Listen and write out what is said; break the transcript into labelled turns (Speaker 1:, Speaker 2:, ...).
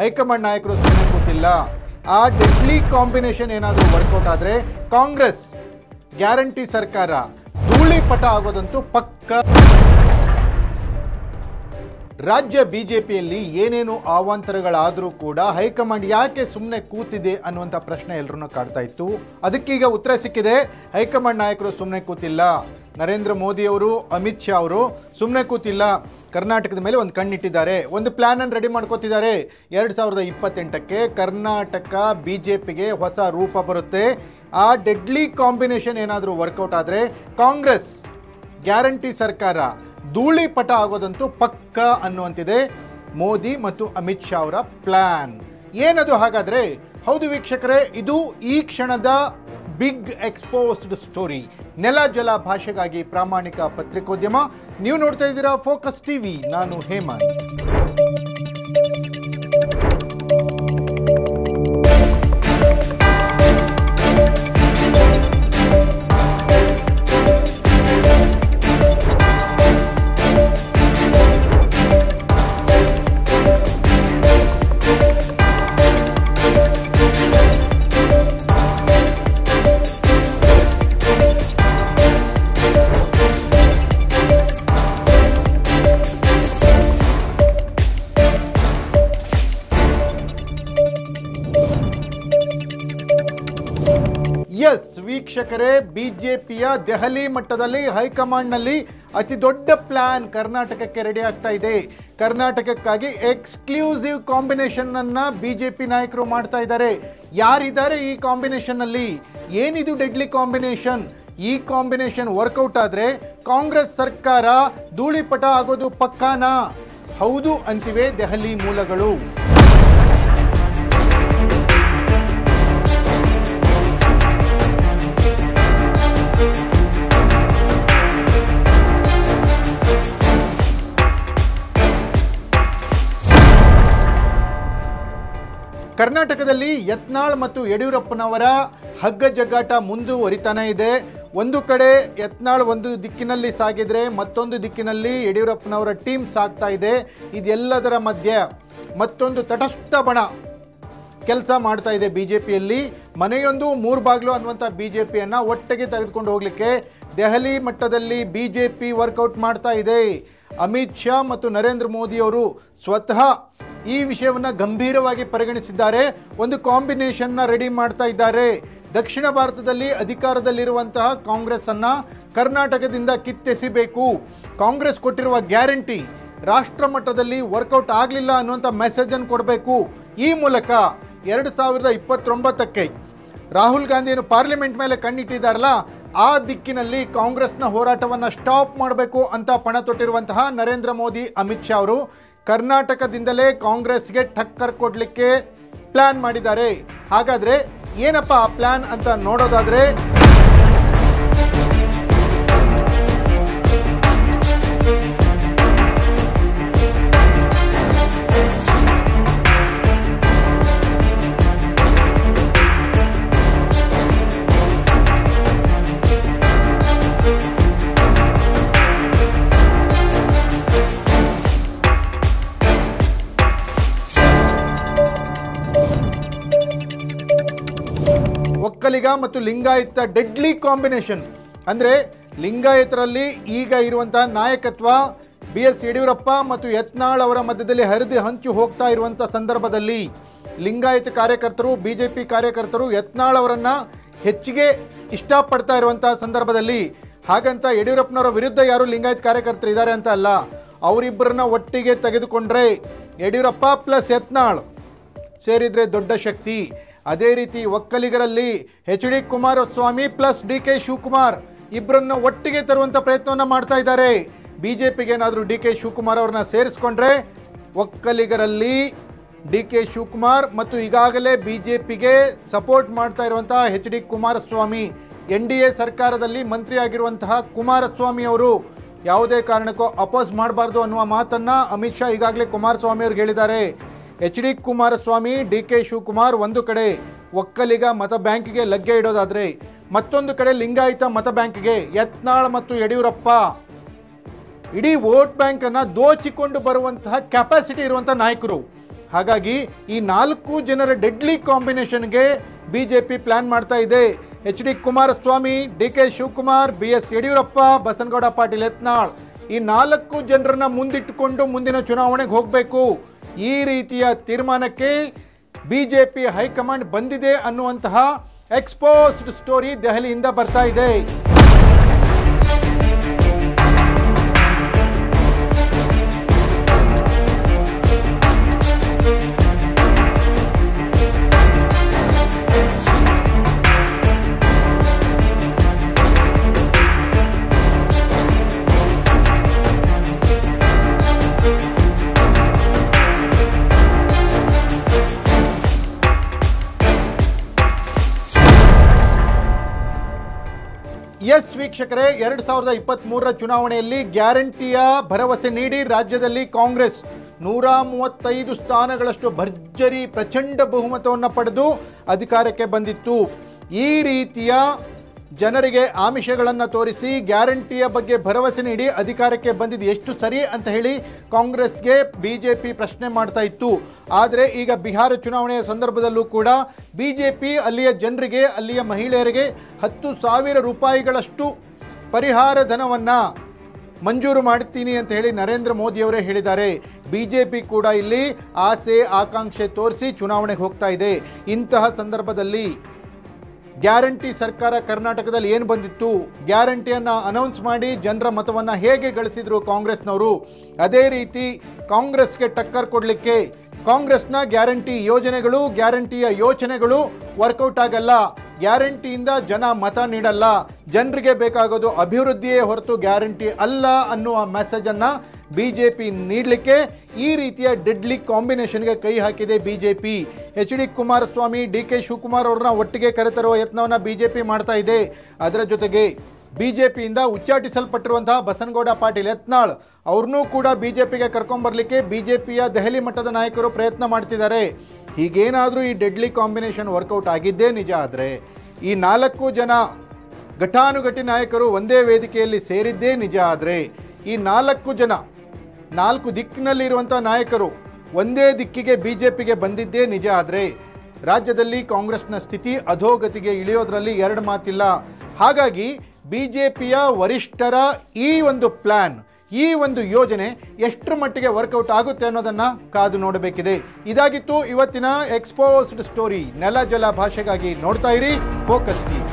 Speaker 1: High command ನಾಯಕರು ಸುಮ್ಮನೆ ಕೂತಿಲ್ಲ. ಆ ಡೆಡ್ಲಿ ಕಾಂಬಿನೇಷನ್ ಏನಾದರೂ ವರ್ಕೌಟ್ ಆದರೆ ಕಾಂಗ್ರೆಸ್ ಗ್ಯಾರಂಟಿ ಸರ್ಕಾರ ಧೂಳಿಪಟ ಆಗೋದಂತೂ ಪಕ್ಕ. ರಾಜ್ಯ ಬಿಜೆಪಿಯಲ್ಲಿ ಏನೇನು ಅವಾಂತರಗಳಾದರೂ ಕೂಡ ಹೈಕಮಾಂಡ್ ಯಾಕೆ ಸುಮ್ಮನೆ ಕೂತಿದೆ ಅನ್ನುವಂಥ ಪ್ರಶ್ನೆ ಎಲ್ಲರನ್ನೂ ಕಾಡ್ತಾ ಇತ್ತು. ಅದಕ್ಕೀಗ ಉತ್ತರ ಸಿಕ್ಕಿದೆ. ಹೈಕಮಾಂಡ್ ನಾಯಕರು ಸುಮ್ಮನೆ ಕೂತಿಲ್ಲ. ನರೇಂದ್ರ ಮೋದಿ ಅವರು, ಅಮಿತ್ ಶಾ ಅವರು ಸುಮ್ಮನೆ ಕೂತಿಲ್ಲ. ಕರ್ನಾಟಕದ ಮೇಲೆ ಒಂದು ಕಣ್ಣಿಟ್ಟಿದ್ದಾರೆ, ಒಂದು ಪ್ಲ್ಯಾನನ್ನು ರೆಡಿ ಮಾಡ್ಕೋತಿದ್ದಾರೆ. 2028ಕ್ಕೆ ಕರ್ನಾಟಕ ಬಿಜೆಪಿಗೆ ಹೊಸ ರೂಪ ಬರುತ್ತೆ. ಆ ಡೆಡ್ಲಿ ಕಾಂಬಿನೇಷನ್ ಏನಾದರೂ ವರ್ಕೌಟ್ ಆದರೆ ಕಾಂಗ್ರೆಸ್ ಗ್ಯಾರಂಟಿ ಸರ್ಕಾರ ಧೂಳಿಪಟ ಆಗೋದಂತೂ ಪಕ್ಕ ಅನ್ನುವಂತಿದೆ ಮೋದಿ ಮತ್ತು ಅಮಿತ್ ಶಾ ಅವರ ಪ್ಲಾನ್. ಏನದು ಹಾಗಾದರೆ? ಹೌದು ವೀಕ್ಷಕರೇ, ಇದು ಈ ಕ್ಷಣದ ಬಿಗ್ ಎಕ್ಸ್ಪೋಸ್ಡ್ ಸ್ಟೋರಿ. ನೆಲ ಜಲ ಭಾಷೆಗಾಗಿ ಪ್ರಾಮಾಣಿಕ ಪತ್ರಿಕೋದ್ಯಮ. ನೀವು ನೋಡ್ತಾ ಇದ್ದೀರಾ ಫೋಕಸ್ ಟಿವಿ. ನಾನು ಹೇಮಂತ್. ಎಸ್ ವೀಕ್ಷಕರೇ, ಬಿಜೆಪಿಯ ದೆಹಲಿ ಮಟ್ಟದಲ್ಲಿ ಹೈಕಮಾಂಡ್ನಲ್ಲಿ ಅತಿ ದೊಡ್ಡ ಪ್ಲಾನ್ ಕರ್ನಾಟಕಕ್ಕೆ ರೆಡಿ ಆಗ್ತಾ ಇದೆ. ಕರ್ನಾಟಕಕ್ಕಾಗಿ ಎಕ್ಸ್ಕ್ಲೂಸಿವ್ ಕಾಂಬಿನೇಷನ್ ಅನ್ನ ಬಿಜೆಪಿ ನಾಯಕರು ಮಾಡ್ತಾ ಇದ್ದಾರೆ. ಯಾರಿದ್ದಾರೆ ಈ ಕಾಂಬಿನೇಷನ್ ಅಲ್ಲಿ? ಏನಿದು ಡೆಡ್ಲಿ ಕಾಂಬಿನೇಷನ್? ಈ ಕಾಂಬಿನೇಷನ್ ವರ್ಕೌಟ್ ಆದ್ರೆ ಕಾಂಗ್ರೆಸ್ ಸರ್ಕಾರ ಧೂಳಿಪಟ ಆಗೋದು ಪಕ್ಕಾನಾ? ಹೌದು ಅಂತಿವೆ ದೆಹಲಿ ಮೂಲಗಳು. ಕರ್ನಾಟಕದಲ್ಲಿ ಯತ್ನಾಳ್ ಮತ್ತು ಯಡಿಯೂರಪ್ಪನವರ ಹಗ್ಗ ಜಗ್ಗಾಟ ಮುಂದುವರಿತಾನೆ ಇದೆ. ಒಂದು ಕಡೆ ಯತ್ನಾಳ್ ಒಂದು ದಿಕ್ಕಿನಲ್ಲಿ ಸಾಗಿದ್ರೆ ಮತ್ತೊಂದು ದಿಕ್ಕಿನಲ್ಲಿ ಯಡಿಯೂರಪ್ಪನವರ ಟೀಮ್ ಸಾಗ್ತಾ ಇದೆ. ಇದೆಲ್ಲದರ ಮಧ್ಯೆ ಮತ್ತೊಂದು ತಟಸ್ಥ ಬಣ ಕೆಲಸ ಮಾಡ್ತಾ ಇದೆ ಬಿಜೆಪಿಯಲ್ಲಿ. ಮನೆಯೊಂದು ಮೂರು ಬಾಗಿಲು ಅನ್ನುವಂಥ ಬಿಜೆಪಿಯನ್ನು ಒಟ್ಟಿಗೆ ತೆಗೆದುಕೊಂಡು ಹೋಗಲಿಕ್ಕೆ ದೆಹಲಿ ಮಟ್ಟದಲ್ಲಿ ಬಿಜೆಪಿ ವರ್ಕೌಟ್ ಮಾಡ್ತಾ ಇದೆ. ಅಮಿತ್ ಶಾ ಮತ್ತು ನರೇಂದ್ರ ಮೋದಿ ಅವರು ಸ್ವತಃ ಈ ವಿಷಯವನ್ನು ಗಂಭೀರವಾಗಿ ಪರಿಗಣಿಸಿದ್ದಾರೆ. ಒಂದು ಕಾಂಬಿನೇಷನ್ನ ರೆಡಿ ಮಾಡ್ತಾ ಇದ್ದಾರೆ. ದಕ್ಷಿಣ ಭಾರತದಲ್ಲಿ ಅಧಿಕಾರದಲ್ಲಿರುವಂತಹ ಕಾಂಗ್ರೆಸ್ ಅನ್ನ ಕರ್ನಾಟಕದಿಂದ ಕಿತ್ತೆಸಿಬೇಕು. ಕಾಂಗ್ರೆಸ್ ಕೊಟ್ಟಿರುವ ಗ್ಯಾರಂಟಿ ರಾಷ್ಟ್ರ ಮಟ್ಟದಲ್ಲಿ ವರ್ಕೌಟ್ ಆಗಲಿಲ್ಲ ಅನ್ನುವಂಥ ಮೆಸೇಜ್ ಅನ್ನು ಕೊಡಬೇಕು. ಈ ಮೂಲಕ 2029ಕ್ಕೆ ರಾಹುಲ್ ಗಾಂಧಿಯನ್ನು ಪಾರ್ಲಿಮೆಂಟ್ ಮೇಲೆ ಕಣ್ಣಿಟ್ಟಿದ್ದಾರಲ್ಲ, ಆ ದಿಕ್ಕಿನಲ್ಲಿ ಕಾಂಗ್ರೆಸ್ನ ಹೋರಾಟವನ್ನು ಸ್ಟಾಪ್ ಮಾಡಬೇಕು ಅಂತ ಪಣ ತೊಟ್ಟಿರುವಂತಹ ನರೇಂದ್ರ ಮೋದಿ, ಅಮಿತ್ ಶಾ ಅವರು ಕರ್ನಾಟಕದಿಂದಲೇ ಕಾಂಗ್ರೆಸ್ಗೆ ಟಕ್ಕರ್ ಕೊಡಲಿಕ್ಕೆ ಪ್ಲಾನ್ ಮಾಡಿದ್ದಾರೆ. ಹಾಗಾದ್ರೆ ಏನಪ್ಪ ಆ ಪ್ಲಾನ್ ಅಂತ ನೋಡೋದಾದ್ರೆ, ಒಕ್ಕಲಿಗ ಮತ್ತು ಲಿಂಗಾಯತ ಡೆಡ್ಲಿ ಕಾಂಬಿನೇಷನ್. ಅಂದರೆ ಲಿಂಗಾಯತರಲ್ಲಿ ಈಗ ಇರುವಂತಹ ನಾಯಕತ್ವ BS ಯಡಿಯೂರಪ್ಪ ಮತ್ತು ಯತ್ನಾಳ್ ಅವರ ಮಧ್ಯದಲ್ಲಿ ಹರಿದು ಹಂಚು ಹೋಗ್ತಾ ಇರುವಂಥ ಸಂದರ್ಭದಲ್ಲಿ ಲಿಂಗಾಯತ ಕಾರ್ಯಕರ್ತರು, ಬಿಜೆಪಿ ಕಾರ್ಯಕರ್ತರು ಯತ್ನಾಳ್ ಅವರನ್ನು ಹೆಚ್ಚಿಗೆ ಇಷ್ಟಪಡ್ತಾ ಇರುವಂತಹ ಸಂದರ್ಭದಲ್ಲಿ, ಹಾಗಂತ ಯಡಿಯೂರಪ್ಪನವರ ವಿರುದ್ಧ ಯಾರು ಲಿಂಗಾಯತ ಕಾರ್ಯಕರ್ತರು ಇದ್ದಾರೆ ಅಂತ ಅಲ್ಲ, ಅವರಿಬ್ಬರನ್ನ ಒಟ್ಟಿಗೆ ತೆಗೆದುಕೊಂಡ್ರೆ ಯಡಿಯೂರಪ್ಪ ಪ್ಲಸ್ ಯತ್ನಾಳ್ ಸೇರಿದರೆ ದೊಡ್ಡ ಶಕ್ತಿ. ಅದೇ ರೀತಿ ಒಕ್ಕಲಿಗರಲ್ಲಿ HD Kumaraswamy plus DK Shivakumar ಇಬ್ಬರನ್ನ ಒಟ್ಟಿಗೆ ತರುವಂಥ ಪ್ರಯತ್ನವನ್ನು ಮಾಡ್ತಾ ಇದ್ದಾರೆ. ಬಿಜೆಪಿಗೆ ಏನಾದರೂ DK ಶಿವಕುಮಾರ್ ಅವ್ರನ್ನ ಸೇರಿಸ್ಕೊಂಡ್ರೆ ಒಕ್ಕಲಿಗರಲ್ಲಿ DK ಶಿವಕುಮಾರ್ ಮತ್ತು ಈಗಾಗಲೇ ಬಿಜೆಪಿಗೆ ಸಪೋರ್ಟ್ ಮಾಡ್ತಾ ಇರುವಂತಹ HD ಕುಮಾರಸ್ವಾಮಿ, NDA ಸರ್ಕಾರದಲ್ಲಿ ಮಂತ್ರಿ ಆಗಿರುವಂತಹ ಕುಮಾರಸ್ವಾಮಿ ಅವರು ಯಾವುದೇ ಕಾರಣಕ್ಕೂ ಅಪೋಸ್ ಮಾಡಬಾರ್ದು ಅನ್ನುವ ಮಾತನ್ನು ಅಮಿತ್ ಶಾ ಈಗಾಗಲೇ ಕುಮಾರಸ್ವಾಮಿ ಅವ್ರಿಗೆ ಹೇಳಿದ್ದಾರೆ. HD ಕುಮಾರಸ್ವಾಮಿ, DK ಶಿವಕುಮಾರ್ ಒಂದು ಕಡೆ ಒಕ್ಕಲಿಗ ಮತ ಬ್ಯಾಂಕಿಗೆ ಲಗ್ಗೆ ಇಡೋದಾದರೆ, ಮತ್ತೊಂದು ಕಡೆ ಲಿಂಗಾಯತ ಮತ ಬ್ಯಾಂಕಿಗೆ ಯತ್ನಾಳ್ ಮತ್ತು ಯಡಿಯೂರಪ್ಪ ಇಡೀ ವೋಟ್ ಬ್ಯಾಂಕನ್ನು ದೋಚಿಕೊಂಡು ಬರುವಂತಹ ಕೆಪಾಸಿಟಿ ಇರುವಂಥ ನಾಯಕರು. ಹಾಗಾಗಿ ಈ 4 ಜನರ ಡೆಡ್ಲಿ ಕಾಂಬಿನೇಷನ್ಗೆ ಬಿಜೆಪಿ ಪ್ಲಾನ್ ಮಾಡ್ತಾ ಇದೆ. ಎಚ್.ಡಿ. ಕುಮಾರಸ್ವಾಮಿ, ಡಿ.ಕೆ. ಶಿವಕುಮಾರ್, ಬಿ.ಎಸ್. ಯಡಿಯೂರಪ್ಪ, ಬಸನಗೌಡ ಪಾಟೀಲ್ ಯತ್ನಾಳ್ ಈ 4 ಜನರನ್ನ ಮುಂದಿಟ್ಟುಕೊಂಡು ಮುಂದಿನ ಚುನಾವಣೆಗೆ ಹೋಗಬೇಕು. ಈ ರೀತಿಯ ತೀರ್ಮಾನಕ್ಕೆ ಬಿಜೆಪಿ ಹೈಕಮಾಂಡ್ ಬಂದಿದೆ ಅನ್ನುವಂತಹ ಎಕ್ಸ್ಪೋಸ್ಡ್ ಸ್ಟೋರಿ ದೆಹಲಿಯಿಂದ ಬರ್ತಾ ಇದೆ. ಎಸ್ ವೀಕ್ಷಕರೇ, 2023ರ ಚುನಾವಣೆಯಲ್ಲಿ ಗ್ಯಾರಂಟಿಯ ಭರವಸೆ ನೀಡಿ ರಾಜ್ಯದಲ್ಲಿ ಕಾಂಗ್ರೆಸ್ 135 ಸ್ಥಾನಗಳಷ್ಟು ಭರ್ಜರಿ ಪ್ರಚಂಡ ಬಹುಮತವನ್ನು ಪಡೆದು ಅಧಿಕಾರಕ್ಕೆ ಬಂದಿತ್ತು. ಈ ರೀತಿಯ ಜನರಿಗೆ ಆಮಿಷಗಳನ್ನು ತೋರಿಸಿ ಗ್ಯಾರಂಟಿಯ ಬಗ್ಗೆ ಭರವಸೆ ನೀಡಿ ಅಧಿಕಾರಕ್ಕೆ ಬಂದಿದ್ದು ಎಷ್ಟು ಸರಿ ಅಂತ ಹೇಳಿ ಕಾಂಗ್ರೆಸ್ಗೆ ಬಿಜೆಪಿ ಪ್ರಶ್ನೆ ಮಾಡ್ತಾ ಇತ್ತು. ಆದರೆ ಈಗ ಬಿಹಾರ ಚುನಾವಣೆಯ ಸಂದರ್ಭದಲ್ಲೂ ಕೂಡ ಬಿಜೆಪಿ ಅಲ್ಲಿಯ ಜನರಿಗೆ, ಅಲ್ಲಿಯ ಮಹಿಳೆಯರಿಗೆ 10,000 ರೂಪಾಯಿಗಳಷ್ಟು ಪರಿಹಾರ ಧನವನ್ನು ಮಂಜೂರು ಮಾಡ್ತೀನಿ ಅಂತ ಹೇಳಿ ನರೇಂದ್ರ ಮೋದಿಯವರೇ ಹೇಳಿದ್ದಾರೆ. ಬಿಜೆಪಿ ಕೂಡ ಇಲ್ಲಿ ಆಸೆ ಆಕಾಂಕ್ಷೆ ತೋರಿಸಿ ಚುನಾವಣೆಗೆ ಹೋಗ್ತಾ ಇದೆ. ಇಂತಹ ಸಂದರ್ಭದಲ್ಲಿ ಗ್ಯಾರಂಟಿ ಸರ್ಕಾರ ಕರ್ನಾಟಕದಲ್ಲಿ ಏನು ಬಂದಿತ್ತು, ಗ್ಯಾರಂಟಿಯನ್ನು ಅನೌನ್ಸ್ ಮಾಡಿ ಜನರ ಮತವನ್ನು ಹೇಗೆ ಗಳಿಸಿದ್ರು ಕಾಂಗ್ರೆಸ್ನವರು, ಅದೇ ರೀತಿ ಕಾಂಗ್ರೆಸ್ಗೆ ಟಕ್ಕರ್ ಕೊಡಲಿಕ್ಕೆ ಕಾಂಗ್ರೆಸ್ನ ಗ್ಯಾರಂಟಿ ಯೋಜನೆಗಳು, ಗ್ಯಾರಂಟಿಯ ಯೋಚನೆಗಳು ವರ್ಕೌಟ್ ಆಗಲ್ಲ. ಗ್ಯಾರಂಟಿಯಿಂದ ಜನ ಮತ ನೀಡಲ್ಲ. ಜನರಿಗೆ ಬೇಕಾಗೋದು ಅಭಿವೃದ್ಧಿಯೇ ಹೊರತು ಗ್ಯಾರಂಟಿ ಅಲ್ಲ ಅನ್ನುವ ಮೆಸೇಜನ್ನು ಬಿಜೆಪಿ ನೀಡಲಿಕ್ಕೆ ಈ ರೀತಿಯ ಡೆಡ್ಲಿ ಕಾಂಬಿನೇಷನ್ಗೆ ಕೈ ಹಾಕಿದೆ ಬಿಜೆಪಿ. ಎಚ್.ಡಿ. ಕುಮಾರಸ್ವಾಮಿ, ಡಿ.ಕೆ. ಶಿವಕುಮಾರ್ ಅವ್ರನ್ನ ಒಟ್ಟಿಗೆ ಕರೆತರುವ ಯತ್ನವನ್ನು ಬಿಜೆಪಿ ಮಾಡ್ತಾ ಇದೆ. ಅದರ ಜೊತೆಗೆ ಬಿಜೆಪಿಯಿಂದ ಉಚ್ಚಾಟಿಸಲ್ಪಟ್ಟಿರುವಂತಹ ಬಸನಗೌಡ ಪಾಟೀಲ್ ಯತ್ನಾಳ್ ಅವ್ರನ್ನೂ ಕೂಡ ಬಿಜೆಪಿಗೆ ಕರ್ಕೊಂಬರ್ಲಿಕ್ಕೆ ಬಿಜೆಪಿಯ ದೆಹಲಿ ಮಟ್ಟದ ನಾಯಕರು ಪ್ರಯತ್ನ ಮಾಡ್ತಿದ್ದಾರೆ. ಹೀಗೇನಾದರೂ ಈ ಡೆಡ್ಲಿ ಕಾಂಬಿನೇಷನ್ ವರ್ಕೌಟ್ ಆಗಿದ್ದೇ ನಿಜ ಆದರೆ, ಈ 4 ಜನ ಘಟಾನುಘಟಿ ನಾಯಕರು ಒಂದೇ ವೇದಿಕೆಯಲ್ಲಿ ಸೇರಿದ್ದೇ ನಿಜ ಆದರೆ, ಈ 4 ಜನ 4 ದಿಕ್ಕಿನಲ್ಲಿರುವಂಥ ನಾಯಕರು ಒಂದೇ ದಿಕ್ಕಿಗೆ ಬಿಜೆಪಿಗೆ ಬಂದಿದ್ದೇ ನಿಜ ಆದರೆ, ರಾಜ್ಯದಲ್ಲಿ ಕಾಂಗ್ರೆಸ್ನ ಸ್ಥಿತಿ ಅಧೋಗತಿಗೆ ಇಳಿಯೋದ್ರಲ್ಲಿ 2 ಮಾತಿಲ್ಲ. ಹಾಗಾಗಿ ಬಿಜೆಪಿಯ ವರಿಷ್ಠರ ಈ ಒಂದು ಪ್ಲ್ಯಾನ್, ಈ ಒಂದು ಯೋಜನೆ ಎಷ್ಟರ ಮಟ್ಟಿಗೆ ವರ್ಕೌಟ್ ಆಗುತ್ತೆ ಅನ್ನೋದನ್ನು ಕಾದು ನೋಡಬೇಕಿದೆ. ಇದಾಗಿತ್ತು ಇವತ್ತಿನ ಎಕ್ಸ್ಪೋಸ್ಡ್ ಸ್ಟೋರಿ. ನೆಲ ಜಲ ಭಾಷೆಗಾಗಿ ನೋಡ್ತಾ ಇರಿ ಫೋಕಸ್ ಟಿವಿ.